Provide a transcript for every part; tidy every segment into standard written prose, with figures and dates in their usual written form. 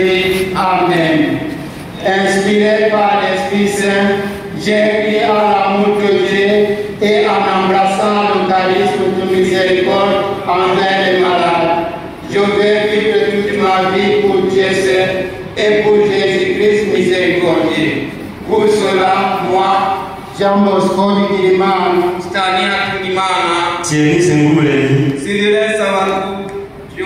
Amen. Inspiré par l'Esprit Saint, j'ai crié à l'amour de Dieu et en embrassant l'Eucharisme de miséricorde envers les malades. Je vais vivre toute ma vie pour Dieu seul et pour Jésus-Christ miséricordieux. Pour cela, moi, Jean Bosco Didiman, Stania Kudimana, Thierry Sengoulé, Cyril Savankou,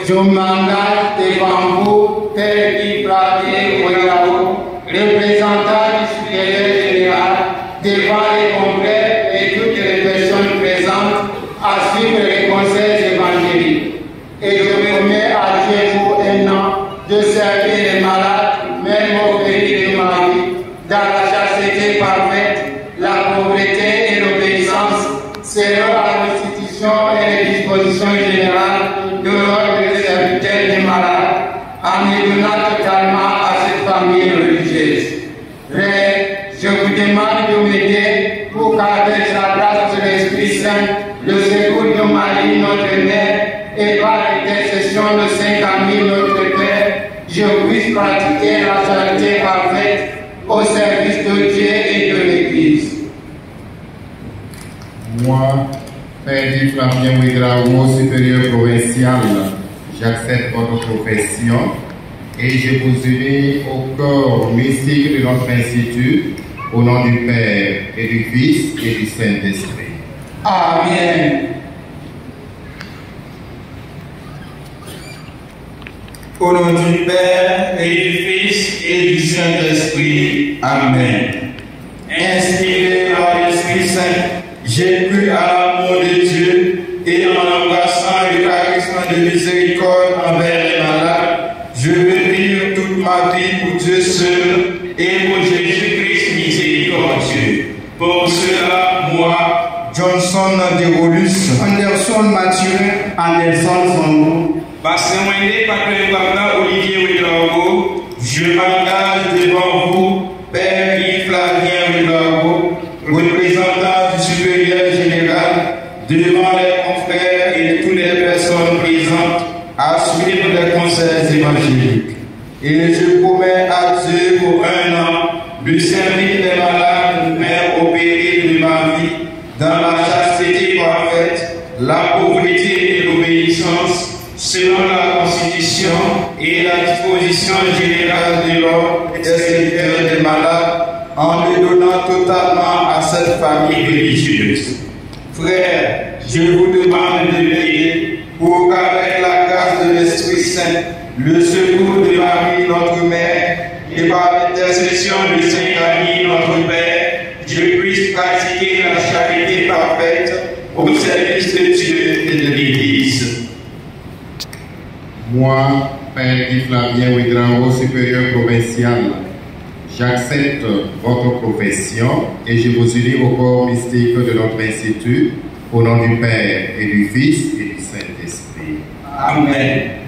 je m'engage devant vous, Père Guy Flavien Ouéraou, représentant du supérieur général, devant les congrès et toutes les personnes présentes, à suivre les conseils évangéliques. Et je promets à Dieu pour un an de servir les malades, même au péril de ma vie, dans la chasteté parfaite, la pauvreté et l'obéissance, selon la constitution et les dispositions générales de l'ordre des serviteurs des malades, en me donnant totalement à cette famille religieuse. Frère, je vous demande de m'aider pour qu'avec la grâce de l'Esprit Saint, le secours de Marie, notre Mère, et par l'intercession de Saint Camille, notre Père, je puisse pratiquer la charité parfaite au service de Dieu et de l'Église. Moi, Père Guy Flavien Ouédraogo, supérieur provincial, j'accepte votre profession et je vous unis au corps mystique de notre institut, au nom du Père et du Fils et du Saint-Esprit. Amen. au nom du Père et du Fils et du Saint-Esprit. Amen. Inspiré par l'Esprit Saint, j'ai cru à l'amour de Dieu et en embrassant le charisme de miséricorde envers les malades, je veux vivre toute ma vie pour Dieu seul et pour Jésus-Christ miséricordieux. Pour cela, moi, Johnson Derolus, Anderson Mathurin, Anderson Zambou, Bassemoué Patrick Olivier Ouédraogo, je m'engage devant vous, Père Guy Flavien Ouédraogo, représentant du supérieur général, devant les confrères et toutes les personnes présentes, à suivre les conseils évangéliques. Et je promets à Dieu pour un an de servir les malades, même au péril de ma vie, dans la chasteté parfaite, la pauvreté et l'obéissance, selon la Constitution et la disposition générale de l'ordre des serviteurs des malades, en me donnant totalement à cette famille religieuse. Frères, je vous demande de m'aider pour qu'avec la grâce de l'Esprit Saint, le secours de Marie, notre Mère, et par l'intercession de Saint Camille, notre Père, je puisse pratiquer la charité parfaite au service de Dieu et de l'Église. Moi, Père Guy Flavien Ouédraogo, supérieur provincial, j'accepte votre profession et je vous unis au corps mystique de notre institut, au nom du Père et du Fils et du Saint-Esprit. Amen.